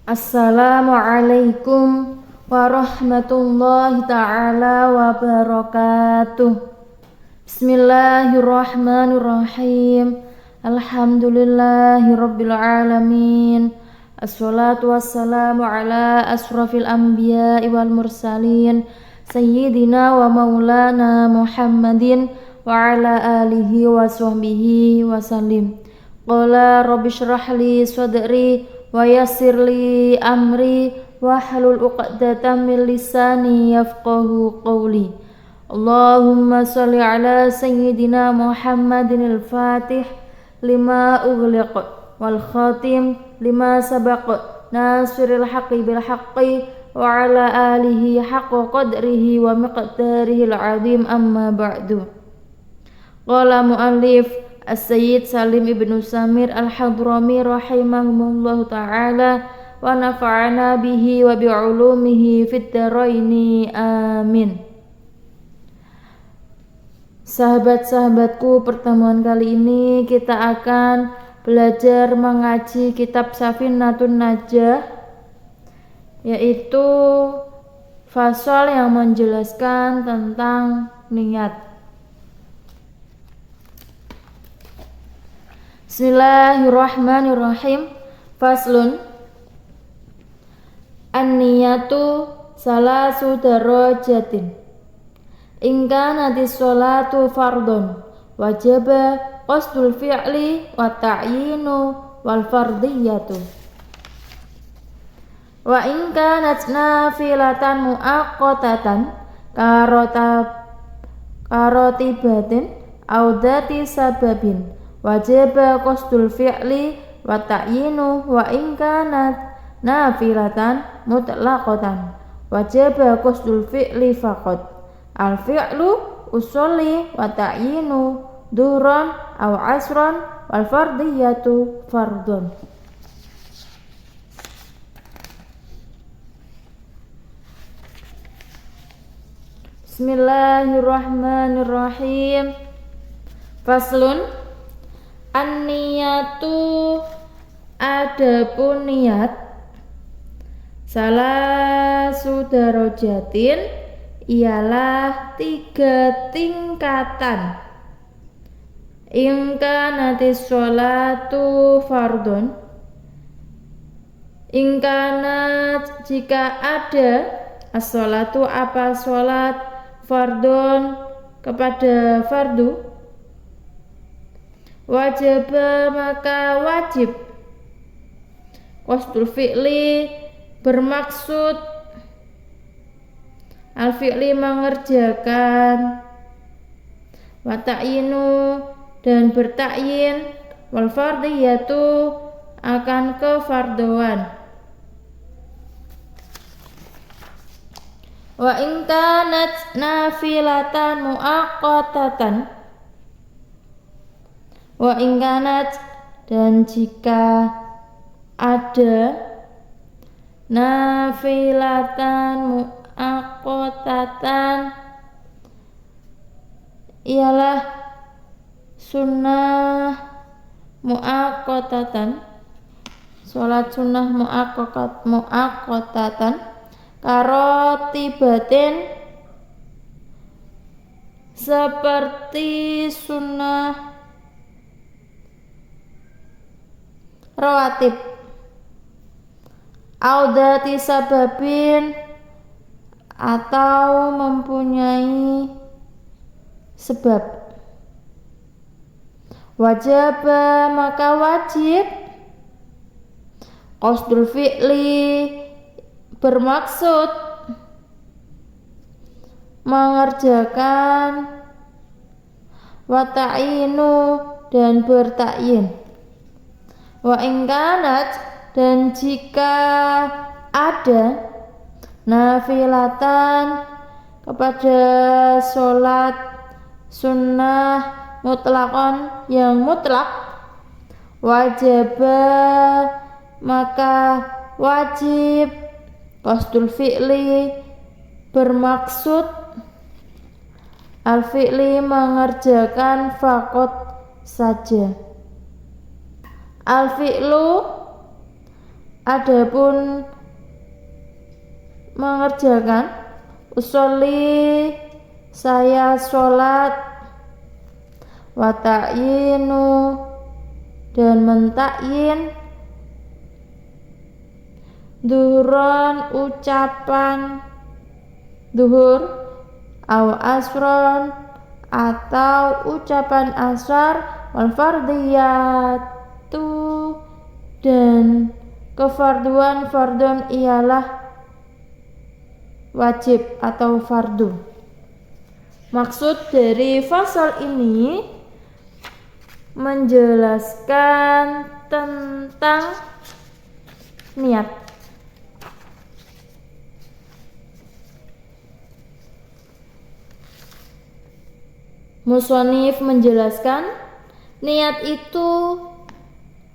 Assalamualaikum warahmatullahi ta'ala wabarakatuh. Bismillahirrahmanirrahim. Alhamdulillahi rabbil alamin. Assalatu wassalamu ala asrafil anbiya'i wal mursalin Sayyidina wa maulana Muhammadin wa ala alihi wa sahbihi wa sallim. Qala rabbi shrah li sadri wa yassir li amri wahlul 'uqdatam min lisani yafqahu qawli. Allahumma shalli ala sayyidina Muhammadin al-Fatih lima ughliq wal khatim lima sabaq nasiril haqqi bil haqqi wa ala alihi haqqa qadrihi wa miqdarihi al-'azim, amma ba'du. Qala mu'allif As-Sayyid Salim ibnu Samir al-Hadrami rahimahumullahu ta'ala wa nafa'ana bihi wa bi'ulumihi fid dharaini, amin. Sahabat-sahabatku, pertemuan kali ini kita akan belajar mengaji kitab Safinatun Najah, yaitu fasal yang menjelaskan tentang niat. Bismillahirrahmanirrahim. Faslun. An-niyatu salasu darajatin. In kanatis sholatu fardun wajaba qasdul fi'li wa ta'yinu wal fardiyatu. Wa in kanat nafilatan muaqqatatan karotibatin au dzati sababin wajaba qasdul fi'li wa ta'yinu. Wa in kanat nafilatan mutlaqatan wajaba qasdul fi'li faqat. Al fi'lu usolli wa ta'yinu duhran aw asran wal fardiyatu fardun. Bismillahirrahmanirrahim. Faslun. An-niyatu, adapun niat, salasu darajatin, ialah 3 tingkatan. In kanatis sholatu fardun, in kanat, jika ada, as-sholatu, apa sholat, fardun, kepada fardu, wajib, maka wajib, qasdul fi'li, bermaksud, al fi'li, mengerjakan, wa ta'yinu, dan bertakyin, wal fardiyatu, akan kefarduan. Wa in kanat nafilatan muaqqatatan, wa in kanat, dan jika ada, nafilatan muaqqatatan, ialah sunnah muaqqatatan, sholat sunnah muaqqatatan, karotibatin, seperti sunnah rawatib, audati sababin, atau mempunyai sebab, wajib, maka wajib, qasdul fi'li, bermaksud, mengerjakan, wa ta'yinu, dan bertakyin. Wa in kanat, dan jika ada, nafilatan, kepada sholat sunnah mutlaqan, yang mutlak, wajib, maka wajib, qasdul fi'li, bermaksud, al fi'li, mengerjakan, faqat, saja. Al fi'lu Adapun mengerjakan usolli, saya sholat, wa ta'yinu, dan mentakyin, duhron, ucapan duhur, au asron, atau ucapan asar, wal fardiyatu, dan kefarduan fardun ialah wajib atau fardu. Maksud dari fasal ini menjelaskan tentang niat. Musonif menjelaskan niat itu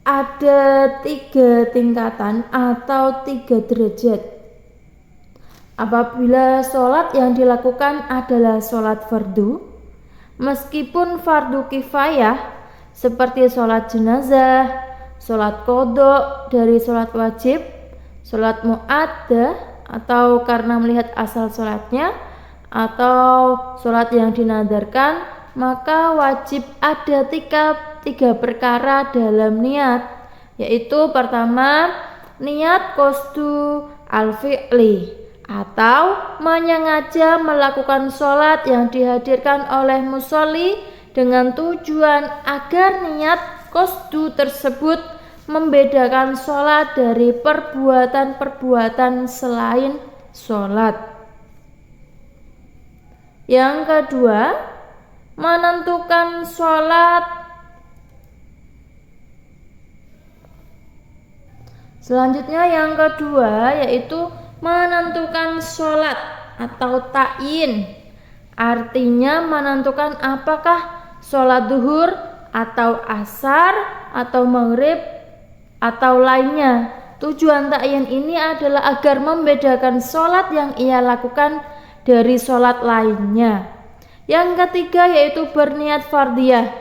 ada 3 tingkatan atau 3 derajat. Apabila sholat yang dilakukan adalah sholat fardu, meskipun fardu kifayah seperti sholat jenazah, sholat qodho dari sholat wajib, sholat mu'addah atau karena melihat asal sholatnya, atau sholat yang dinadarkan, maka wajib ada 3 perkara dalam niat, yaitu pertama, niat qasdu al-fi'li, atau menyengaja melakukan sholat yang dihadirkan oleh musolli dengan tujuan agar niat qasdu tersebut membedakan sholat dari perbuatan-perbuatan selain sholat. Yang kedua, menentukan sholat. Selanjutnya yang kedua yaitu menentukan sholat atau ta'yin, artinya menentukan apakah sholat duhur atau asar atau maghrib atau lainnya. Tujuan ta'yin ini adalah agar membedakan sholat yang ia lakukan dari sholat lainnya. Yang ketiga yaitu berniat fardiyah,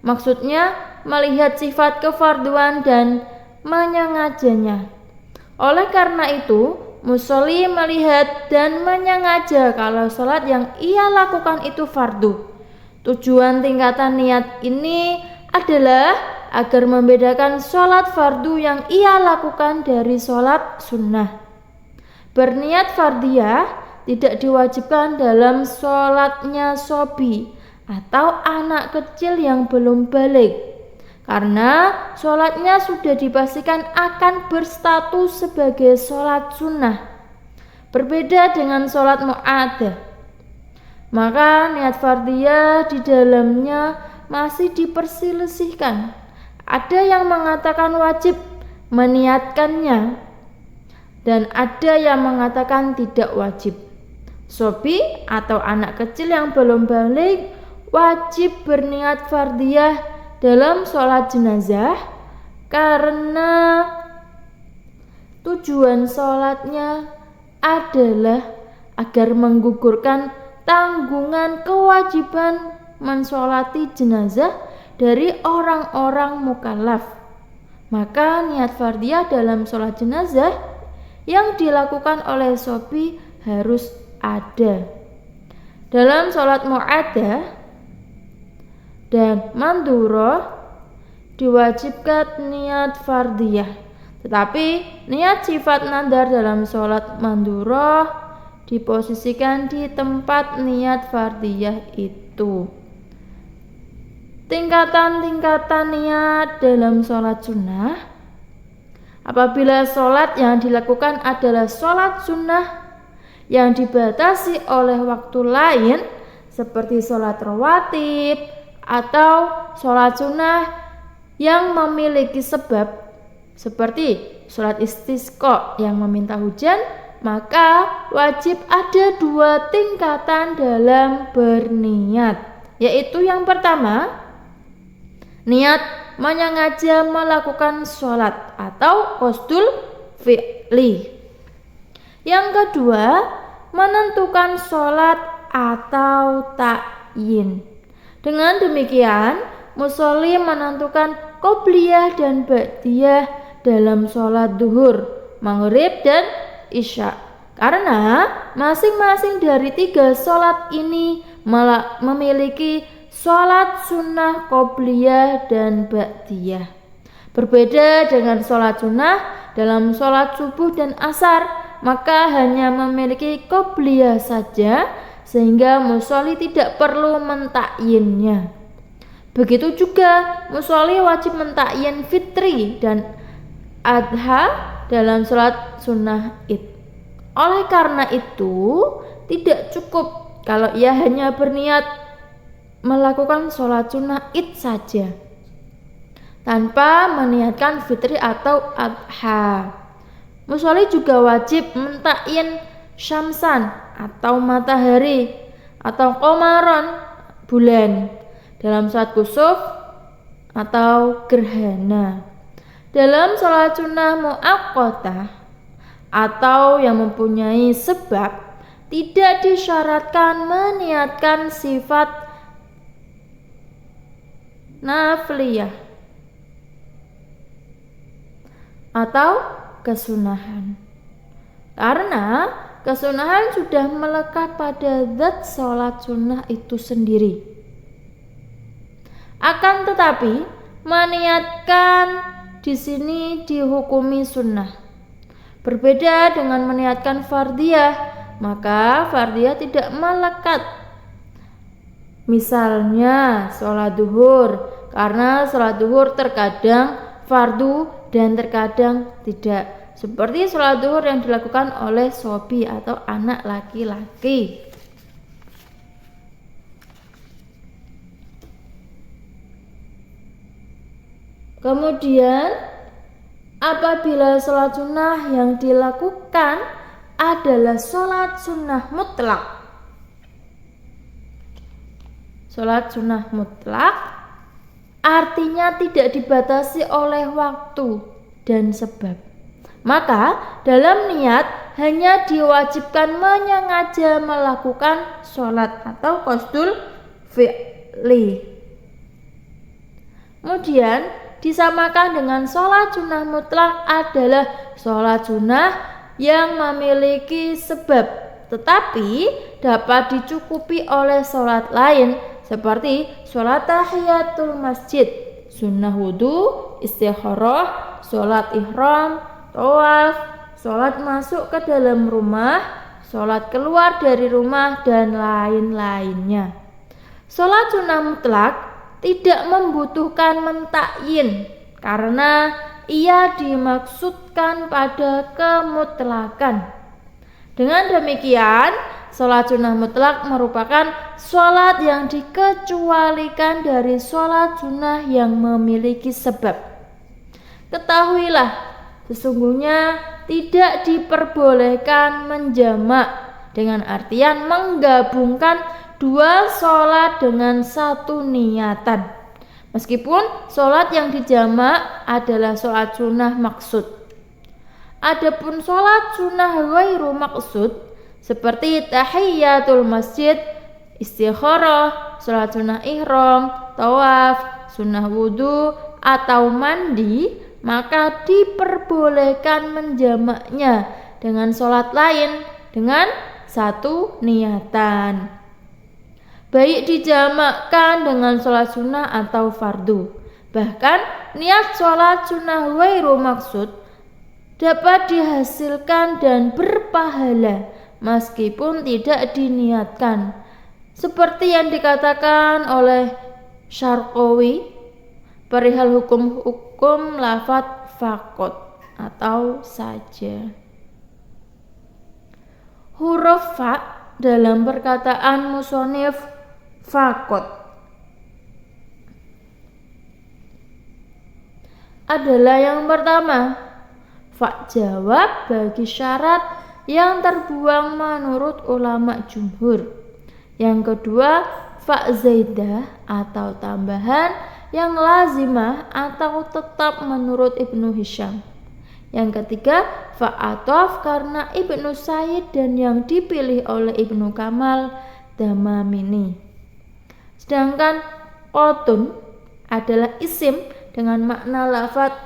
maksudnya melihat sifat kefarduan dan menyengajanya. Oleh karena itu, musolli melihat dan menyengaja kalau sholat yang ia lakukan itu fardu. Tujuan tingkatan niat ini adalah agar membedakan sholat fardu yang ia lakukan dari sholat sunnah. Berniat fardiyah tidak diwajibkan dalam sholatnya sobi atau anak kecil yang belum balik, karena sholatnya sudah dipastikan akan berstatus sebagai sholat sunnah, berbeda dengan sholat mu'addah. Maka niat fardiyah di dalamnya masih diperselisihkan. Ada yang mengatakan wajib meniatkannya dan ada yang mengatakan tidak wajib. Sobi atau anak kecil yang belum balik wajib berniat fardiyah dalam sholat jenazah karena tujuan sholatnya adalah agar menggugurkan tanggungan kewajiban mensholati jenazah dari orang-orang mukallaf. Maka niat fardiyah dalam sholat jenazah yang dilakukan oleh sobi harus ada. Dalam sholat mu'addah dan mandhuroh diwajibkan niat fardiyah, tetapi niat sifat nadar dalam sholat mandhuroh diposisikan di tempat niat fardiyah itu. Tingkatan-tingkatan niat dalam sholat sunnah. Apabila sholat yang dilakukan adalah sholat sunnah yang dibatasi oleh waktu lain seperti sholat rawatib atau sholat sunnah yang memiliki sebab seperti sholat istisqa yang meminta hujan, maka wajib ada 2 tingkatan dalam berniat, yaitu yang pertama, niat menyengaja melakukan sholat atau qasdul fi'li. Yang kedua, menentukan sholat atau ta'yin. Dengan demikian, musolli menentukan qobliyah dan ba'diyah dalam sholat duhur, maghrib, dan isya. Karena masing-masing dari 3 sholat ini memiliki sholat sunnah qobliyah dan ba'diyah. Berbeda dengan sholat sunnah dalam sholat subuh dan asar, maka hanya memiliki qobliyah saja, sehingga musolli tidak perlu mentakyinnya. Begitu juga musolli wajib mentakyin fitri dan adha dalam sholat sunnah id. Oleh karena itu, tidak cukup kalau ia hanya berniat melakukan sholat sunnah id saja tanpa meniatkan fitri atau adha. Musolli juga wajib mentakyin syamsan atau matahari atau qomaron bulan dalam sholat kusuf atau gerhana. Dalam sholat sunnah muaqqatah atau yang mempunyai sebab, tidak disyaratkan meniatkan sifat nafliyah atau kesunahan, karena kesunahan sudah melekat pada zat sholat sunnah itu sendiri. Akan tetapi, meniatkan di sini dihukumi sunnah. Berbeda dengan meniatkan fardiyah, maka fardiyah tidak melekat. Misalnya sholat duhur, karena sholat duhur terkadang fardu dan terkadang tidak. Seperti sholat duhur yang dilakukan oleh sobi atau anak laki-laki. Kemudian apabila sholat sunnah yang dilakukan adalah sholat sunnah mutlak. Sholat sunnah mutlak artinya tidak dibatasi oleh waktu dan sebab. Maka dalam niat hanya diwajibkan menyengaja melakukan sholat atau qasdul fi'li. Kemudian disamakan dengan sholat sunnah mutlak adalah sholat sunnah yang memiliki sebab, tetapi dapat dicukupi oleh sholat lain seperti sholat tahiyatul masjid, sunnah wudhu, istikharah, sholat ihram, tawaf, sholat masuk ke dalam rumah, sholat keluar dari rumah, dan lain-lainnya. Sholat sunnah mutlak tidak membutuhkan mentakyin karena ia dimaksudkan pada kemutlakan. Dengan demikian, sholat sunnah mutlak merupakan sholat yang dikecualikan dari sholat sunnah yang memiliki sebab. Ketahuilah, sesungguhnya tidak diperbolehkan menjamak dengan artian menggabungkan 2 sholat dengan 1 niatan. Meskipun sholat yang dijamak adalah sholat sunnah maksud. Adapun sholat sunnah ghairu maksud seperti tahiyatul masjid, istikharah, sholat sunnah ihram, tawaf, sunnah wudhu, atau mandi, maka diperbolehkan menjamaknya dengan sholat lain dengan 1 niatan, baik dijamakkan dengan sholat sunnah atau fardu. Bahkan niat sholat sunnah ghairu maksud dapat dihasilkan dan berpahala meskipun tidak diniatkan, seperti yang dikatakan oleh Syarqawi perihal hukum lafadz faqat atau saja. Huruf fa dalam perkataan musonif faqat adalah yang pertama, fa jawab bagi syarat yang terbuang menurut ulama jumhur. Yang kedua, fa zaidah atau tambahan yang lazimah atau tetap menurut Ibnu Hisham. Yang ketiga, fa atof karena Ibnu Said dan yang dipilih oleh Ibnu Kamal Damamini. Sedangkan qotun adalah isim dengan makna lafadz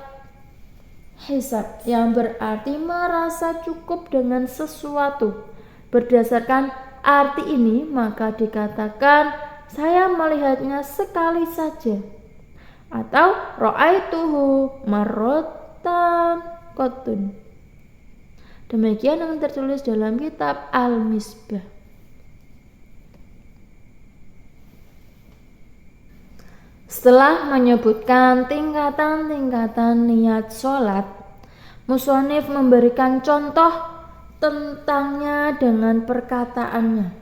hisab, yang berarti merasa cukup dengan sesuatu. Berdasarkan arti ini maka dikatakan saya melihatnya sekali saja, atau ra'aituhu marratan qatun. Demikian yang tertulis dalam kitab Al-Misbah. Setelah menyebutkan tingkatan-tingkatan niat sholat, musonif memberikan contoh tentangnya dengan perkataannya.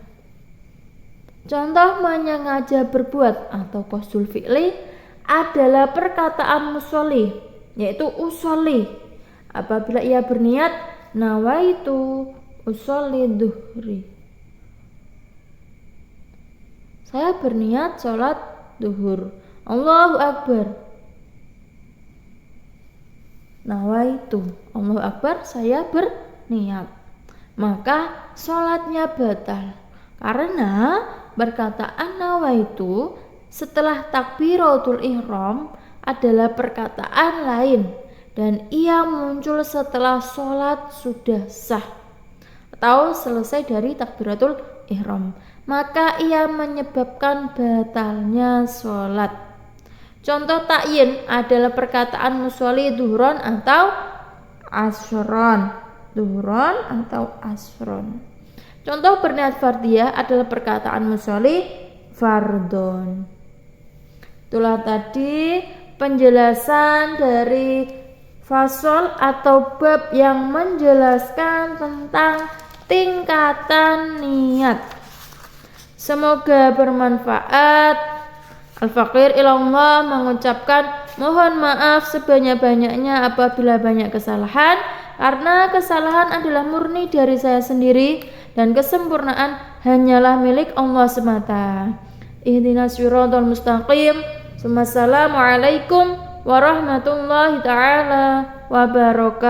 Contoh menyengaja berbuat atau qasul fi'li adalah perkataan musolli, yaitu usolli. Apabila ia berniat nawaitu usolli duhri, saya berniat sholat duhur. Allahu Akbar, nawaitu, Allahu Akbar, saya berniat, maka sholatnya batal. Karena perkataan nawaitu setelah takbiratul ihram adalah perkataan lain, dan ia muncul setelah sholat sudah sah atau selesai dari takbiratul ihram, maka ia menyebabkan batalnya sholat. Contoh takyin adalah perkataan musolli duhron atau asron, duhron atau asron. Contoh berniat fardiyah adalah perkataan musolli fardon. Itulah tadi penjelasan dari fasol atau bab yang menjelaskan tentang tingkatan niat. Semoga bermanfaat. Al-Faqir ilallah mengucapkan mohon maaf sebanyak-banyaknya apabila banyak kesalahan, karena kesalahan adalah murni dari saya sendiri dan kesempurnaan hanyalah milik Allah semata. Ihdinas siratal mustaqim. Assalamualaikum warahmatullahi taala wabarakatuh.